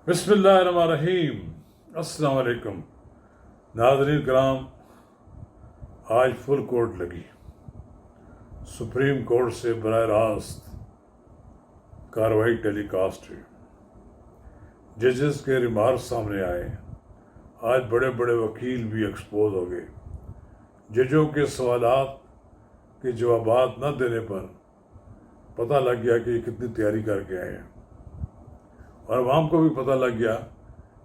बिस्मिल्लाहिर्रहमानिर्रहीम। अस्सलाम वालेकुम नाज़रीन कराम। आज फुल कोर्ट लगी। सुप्रीम कोर्ट से बराह रास्त कार्रवाई टेलीकास्ट हुई। जजेस के रिमार्क सामने आए। आज बड़े बड़े वकील भी एक्सपोज हो गए। जजों के सवालात के जवाबात न देने पर पता लग गया कि ये कितनी तैयारी करके आए हैं, और अवाम को भी पता लग गया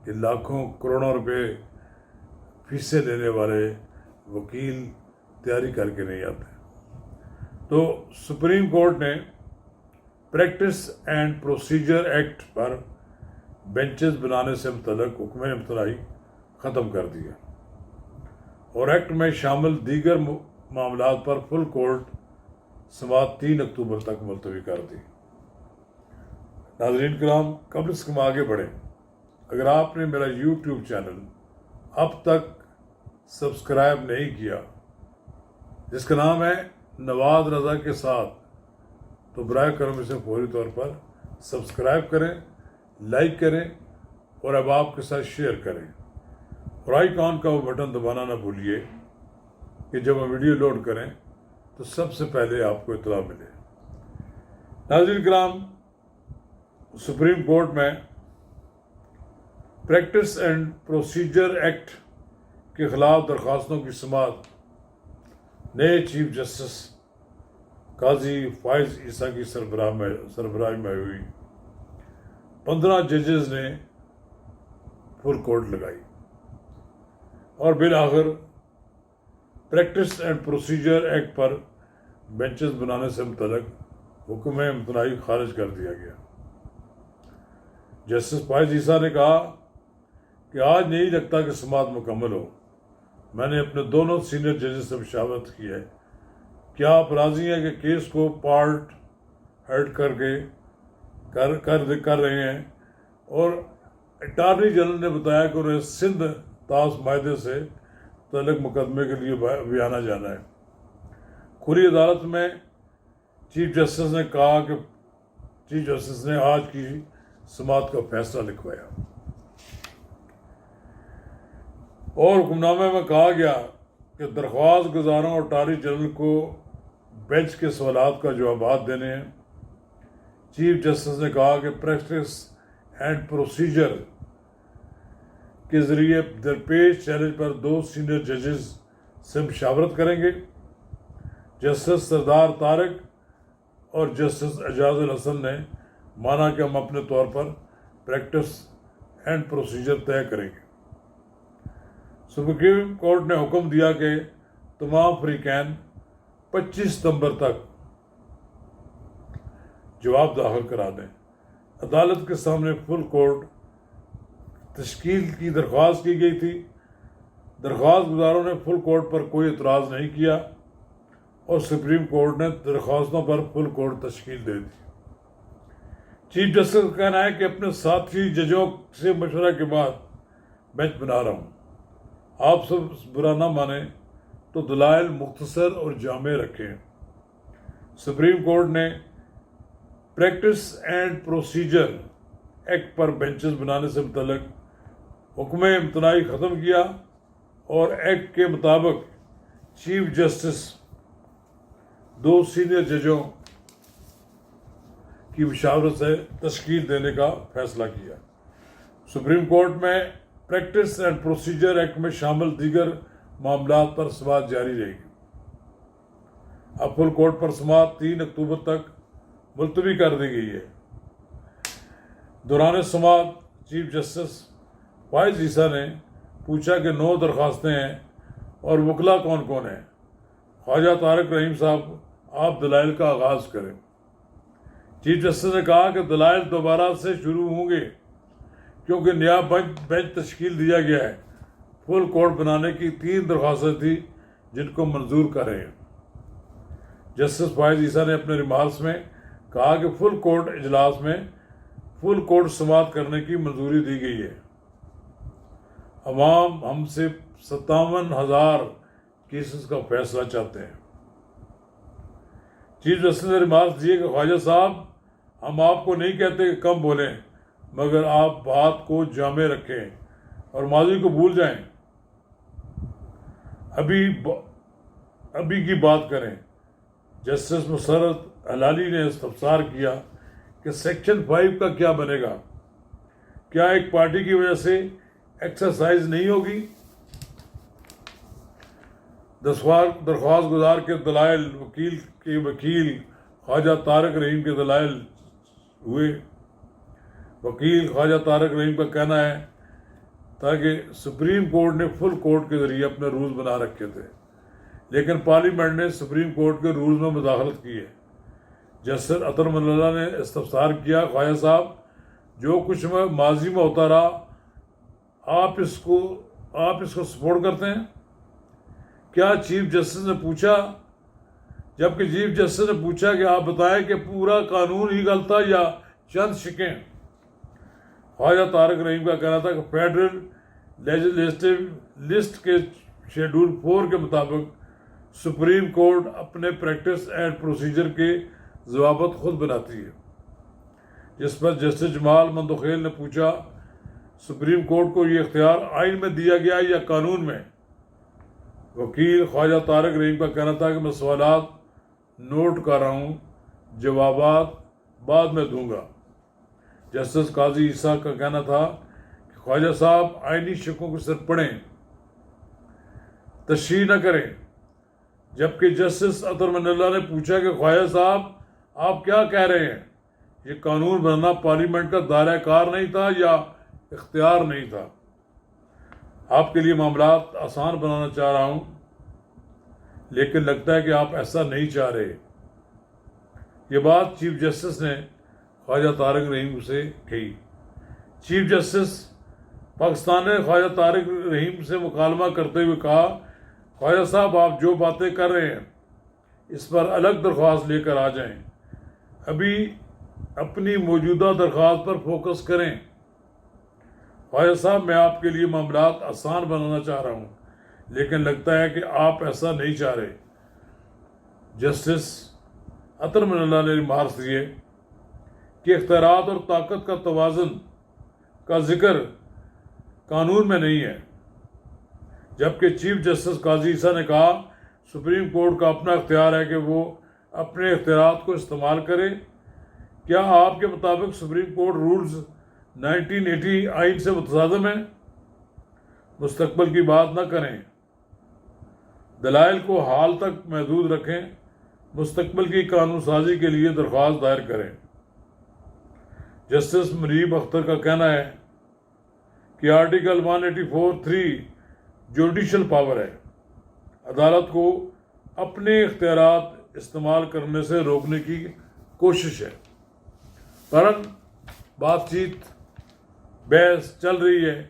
कि लाखों करोड़ों रुपए फीसें लेने वाले वकील तैयारी करके नहीं आते। तो सुप्रीम कोर्ट ने प्रैक्टिस एंड प्रोसीजर एक्ट पर बेंचेस बनाने से मुतल्लिक हुक्म इम्तनाई ख़त्म कर दिया और एक्ट में शामिल दीगर मामलात पर फुल कोर्ट समाअत 3 अक्टूबर तक मुलतवी कर दी। नाज़रीन कराम, कबल से हम आगे बढ़ें, अगर आपने मेरा यूट्यूब चैनल अब तक सब्सक्राइब नहीं किया जिसका नाम है नवाज रज़ा के साथ, तो बराए करम इसे फौरी तौर पर सब्सक्राइब करें, लाइक करें और अब आपके साथ शेयर करें, और आइकॉन का वो बटन दबाना ना भूलिए कि जब हम वीडियो लोड करें तो सबसे पहले आपको इत्तला मिले। नाज़रीन कराम, सुप्रीम कोर्ट में प्रैक्टिस एंड प्रोसीजर एक्ट के खिलाफ दरख्वास्तों की समाअत नए चीफ जस्टिस काजी फाइज ईसा की सरबराही में हुई। 15 जजेस ने फुल कोर्ट लगाई और बिल आखिर प्रैक्टिस एंड प्रोसीजर एक्ट पर बेंचेस बनाने से मुतल्लिक हुक्म इम्तनाई खारिज कर दिया गया। जस्टिस फाइज ईसा ने कहा कि आज नहीं लगता कि समाअत मुकम्मल हो। मैंने अपने दोनों सीनियर जजेस से मशावरत की है। क्या आप राजी हैं कि केस को पार्ट हेड करके कर रहे हैं? और अटार्नी जनरल ने बताया कि उन्हें सिंध ताश मायदे से तल्लुक़ मुकदमे के लिए बयाना जाना है। खुली अदालत में चीफ जस्टिस ने कहा कि चीफ जस्टिस ने आज की समाअत का फैसला लिखवाया और हुक्मनामे में कहा गया कि दरख्वास्त गुजारों और अटार्नी जनरल को बेंच के सवालात का जवाब देने हैं। चीफ जस्टिस ने कहा कि प्रैक्टिस एंड प्रोसीजर के ज़रिए दरपेश चैलेंज पर 2 सीनियर जजेस से मशावरत करेंगे। जस्टिस सरदार तारिक और जस्टिस एजाजुल हसन ने माना कि हम अपने तौर पर प्रैक्टिस एंड प्रोसीजर तय करेंगे। सुप्रीम कोर्ट ने हुक्म दिया कि तमाम फरीकैन 25 सितंबर तक जवाब दाखिल करा दें। अदालत के सामने फुल कोर्ट तश्कील की दरख्वास्त की गई थी। दरख्वास्त गुजारों ने फुल कोर्ट पर कोई एतराज़ नहीं किया और सुप्रीम कोर्ट ने दरख्वास्तों पर फुल कोर्ट तश्कील दे दी। चीफ जस्टिस का कहना है कि अपने साथी जजों से मशवरा के बाद बेंच बना रहा हूँ। आप सब बुरा ना माने तो दलाइल मुख्तसर और जामे रखें। सुप्रीम कोर्ट ने प्रैक्टिस एंड प्रोसीजर एक्ट पर बेंचेस बनाने से मुतल्लिक हुक्म इम्तनाई ख़त्म किया और एक्ट के मुताबिक चीफ जस्टिस 2 सीनियर जजों की मशावरत से तश्कील देने का फैसला किया। सुप्रीम कोर्ट में प्रैक्टिस एंड प्रोसीजर एक्ट में शामिल दीगर मामलात पर समाअत जारी रहेगी। अब फुल कोर्ट पर समाअत 3 अक्टूबर तक मुलतवी कर दी गई है। दौरान समाअत चीफ जस्टिस फाइज ईसा ने पूछा कि 9 दरख्वास्तें हैं और वकला कौन कौन है। ख्वाजा तारिक रहीम साहब, आप दलाइल का आगाज़ करें। चीफ जस्टिस ने कहा कि दलाइल दोबारा से शुरू होंगे क्योंकि नया बेंच तश्कील दिया गया है। फुल कोर्ट बनाने की 3 दरख्वास्तें थी जिनको मंजूर कर रहे हैं। जस्टिस फाइज ईसा ने अपने रिमार्क्स में कहा कि फुल कोर्ट इजलास में फुल कोर्ट समाअत करने की मंजूरी दी गई है। अवाम हमसे 57,000 केसेस का फैसला चाहते हैं। चीफ जस्टिस ने रिमार्क्स दिए कि ख्वाजा साहब, हम आपको नहीं कहते कि कम बोलें, مگر آپ بات کو جامع رکھیں اور ماضی کو بھول جائیں، ابھی کی بات کریں۔ جسٹس مسرت ہلالی نے استفسار کیا کہ سیکشن 5 کا کیا بنے گا؟ کیا ایک پارٹی کی وجہ سے ایکسرسائز نہیں ہوگی؟ درخواست گزار کے دلائل، وکیل خواجہ طارق رحیم کے دلائل ہوئے۔ وکیل خواجہ طارق رحیم کا کہنا ہے تاکہ سپریم کورٹ نے فل کورٹ کے ذریعے اپنے رولز بنا رکھے تھے، لیکن پارلیمنٹ نے سپریم کورٹ کے رولز میں مداخلت کی ہے۔ جسٹس اطہر من اللہ نے استفسار کیا، خواجہ صاحب جو کچھ ماضی میں ہوتا رہا آپ اس کو سپورٹ کرتے ہیں؟ کیا چیف جسٹس نے پوچھا، جبکہ چیف جسٹس نے پوچھا کہ آپ بتائیں کہ پورا قانون ہی غلط تھا یا چند شکیں؟ خواجہ طارق رحیم کا کہنا تھا کہ فیڈرل لیجسلیٹو لسٹ کے شیڈول 4 کے مطابق سپریم کورٹ اپنے پریکٹس اینڈ پروسیجر کے ضوابط خود بناتی ہے، جس پر جسٹس جمال مندوخیل نے پوچھا سپریم کورٹ کو یہ اختیار آئین میں دیا گیا یا قانون میں؟ وکیل خواجہ طارق رحیم کا کہنا تھا کہ میں سوالات نوٹ کر رہا ہوں، جوابات بعد میں دوں گا۔ جسٹس قاضی عیسیٰ کا کہنا تھا کہ خواجہ صاحب آئینی شکوں کو صرف پڑھیں، تشریح نہ کریں، جبکہ جسٹس اطہر من اللہ نے پوچھا کہ خواجہ صاحب آپ کیا کہہ رہے ہیں؟ یہ قانون بنانا پارلیمنٹ کا دائرہ کار نہیں تھا یا اختیار نہیں تھا؟ آپ کے لیے معاملات آسان بنانا چاہ رہا ہوں، لیکن لگتا ہے کہ آپ ایسا نہیں چاہ رہے۔ یہ بات چیف جسٹس نے خواجہ طارق رحیم سے کہی۔ چیف جسٹس پاکستان نے خواجہ طارق رحیم سے مکالمہ کرتے ہوئے کہا، خواجہ صاحب آپ جو باتیں کر رہے ہیں اس پر الگ درخواست لے کر آ جائیں، ابھی اپنی موجودہ درخواست پر فوکس کریں۔ خواجہ صاحب میں آپ کے لیے معاملات آسان بنانا چاہ رہا ہوں، لیکن لگتا ہے کہ آپ ایسا نہیں چاہ رہے۔ جسٹس اطہر من اللہ نے ریمارکس دیے کہ اختیارات اور طاقت کا توازن کا ذکر قانون میں نہیں ہے، جبکہ چیف جسٹس قاضی عیسیٰ نے کہا سپریم کورٹ کا اپنا اختیار ہے کہ وہ اپنے اختیارات کو استعمال کرے۔ کیا آپ کے مطابق سپریم کورٹ رولز 1980 آئین سے متصادم ہیں؟ مستقبل کی بات نہ کریں، دلائل کو حال تک محدود رکھیں، مستقبل کی قانون سازی کے لیے درخواست دائر کریں۔ جسٹس منیب اختر کا کہنا ہے کہ آرٹیکل 184(3) جوڈیشل پاور ہے، عدالت کو اپنے اختیارات استعمال کرنے سے روکنے کی کوشش ہے۔ فوراً بات چیت بحث چل رہی ہے۔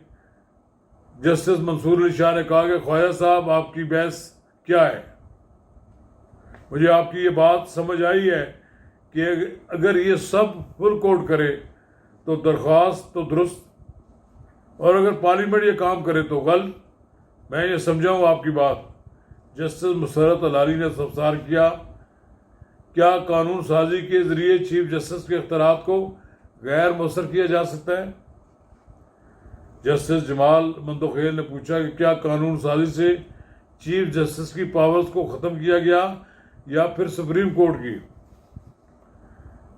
جسٹس منصور علی شاہ نے کہا کہ خواجہ صاحب آپ کی بحث کیا ہے؟ مجھے آپ کی یہ بات سمجھ آئی ہے کہ اگر یہ سب فل کورٹ کرے تو درخواست تو درست، اور اگر پارلیمنٹ یہ کام کرے تو غلط۔ میں یہ سمجھاؤں آپ کی بات۔ جسٹس مسرت ہلالی نے استفسار کیا، کیا قانون سازی کے ذریعے چیف جسٹس کے اختیارات کو غیر مؤثر کیا جا سکتا ہے؟ جسٹس جمال مندوخیل نے پوچھا کہ کیا قانون سازی سے چیف جسٹس کی پاورز کو ختم کیا گیا یا پھر سپریم کورٹ کی؟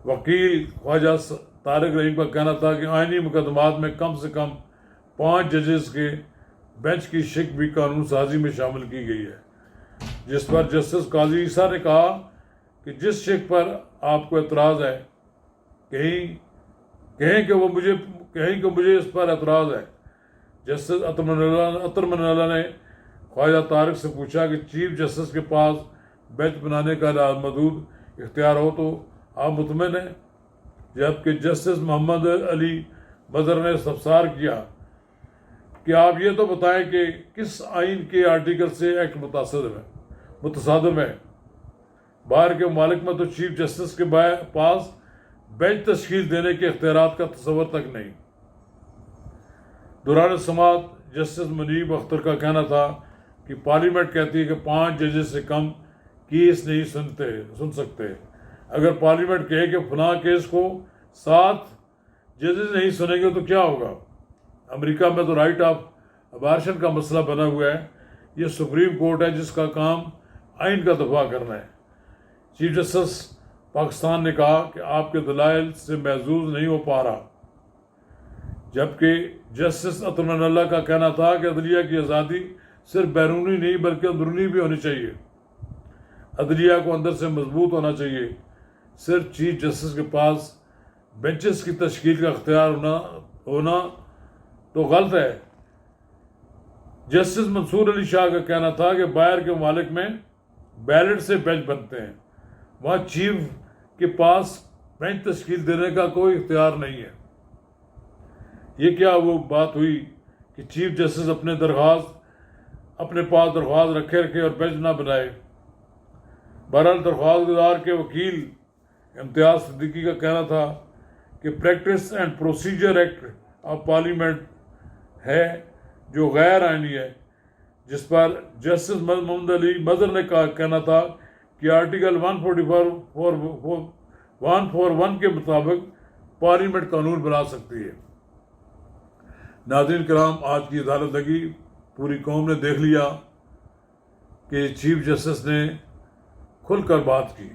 وکیل خواجہ طارق رحیم کا کہنا تھا کہ آئینی مقدمات میں کم سے کم 5 ججز کے بینچ کی شک بھی قانون سازی میں شامل کی گئی ہے، جس پر جسٹس قاضی عیسیٰ نے کہا کہ جس شک پر آپ کو اعتراض ہے کہیں کہ مجھے اس پر اعتراض ہے۔ جسٹس اطہر من اللہ نے خواجہ طارق سے پوچھا کہ چیف جسٹس کے پاس بینچ بنانے کا محدود اختیار ہو تو آپ مطمئن ہیں؟ جبکہ جسٹس محمد علی مظہر نے استفسار کیا کہ آپ یہ تو بتائیں کہ کس آئین کے آرٹیکل سے ایکٹ متصادم ہے؟ باہر کے ممالک میں تو چیف جسٹس کے پاس بینچ تشکیل دینے کے اختیارات کا تصور تک نہیں۔ دوران سماعت جسٹس منیب اختر کا کہنا تھا کہ پارلیمنٹ کہتی ہے کہ 5 ججز سے کم کیس نہیں سن سکتے۔ اگر پارلیمنٹ کہے کہ فلاں کیس کو 7 जजेस नहीं सुनेंगे तो क्या होगा? अमेरिका में तो राइट ऑफ अबार्शन का मसला बना हुआ है। ये सुप्रीम कोर्ट है जिसका काम आइन का दफा करना है। चीफ जस्टिस पाकिस्तान ने कहा कि आपके दलाइल से महजूज नहीं हो पा रहा, जबकि जस्टिस अतुल अल्लाह का कहना था कि अदलिया की आज़ादी सिर्फ बैरूनी नहीं बल्कि अंदरूनी भी होनी चाहिए। अदलिया को अंदर से मजबूत होना चाहिए। सिर्फ चीफ जस्टिस के पास बेंचेस की तश्कील का अख्तियार होना तो गलत है। जस्टिस मंसूर अली शाह का कहना था कि बाहर के ममालिक में बैलेट से बेंच बनते हैं, वहाँ चीफ के पास बेंच तश्कील देने का कोई इख्तियार नहीं है। ये क्या वो बात हुई कि चीफ जस्टिस अपने पास दरख्वास्त रखे और बेंच ना बनाए? बहरहाल दरख्वास्त गुजार के वकील इम्तियाज सिद्दीकी का कहना था कि practice and procedure act of parliament है जो गैर आइनी है, जिस पर जस्टिस मोहम्मद अली मजहर ने कहना था कि आर्टिकल 141 के मुताबिक पार्लियामेंट कानून बना सकती है। नाज़रीन किराम, आज की अदालत लगी, पूरी कौम ने देख लिया कि चीफ जस्टिस ने खुलकर बात की,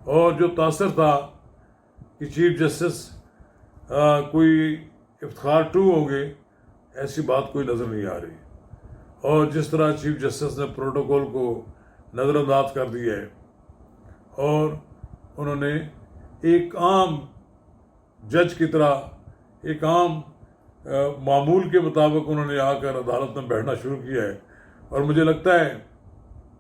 और जो तासर था कि चीफ जस्टिस कोई इफ्तिखार टू होंगे, ऐसी बात कोई नज़र नहीं आ रही। और जिस तरह चीफ जस्टिस ने प्रोटोकॉल को नज़रअंदाज कर दिया है और उन्होंने एक आम जज की तरह एक आम मामूल के मुताबिक उन्होंने आकर अदालत में बैठना शुरू किया है। और मुझे लगता है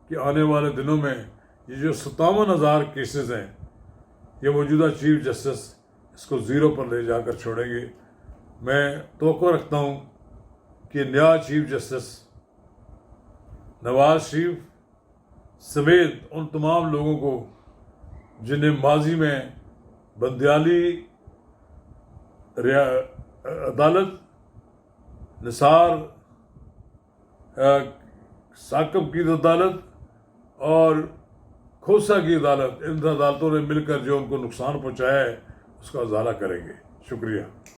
कि आने वाले दिनों में ये जो 57,000 केसेस हैं, ये मौजूदा चीफ जस्टिस इसको ज़ीरो पर ले जाकर छोड़ेंगे। मैं तवक्को रखता हूँ कि नया चीफ जस्टिस नवाज शरीफ समेत उन तमाम लोगों को जिन्हें माजी में बंदियाली अदालत, निसार साकब की अदालत और खोसा की अदालत, इन अदालतों ने मिलकर जो उनको नुकसान पहुंचाया है उसका अजाला करेंगे। शुक्रिया।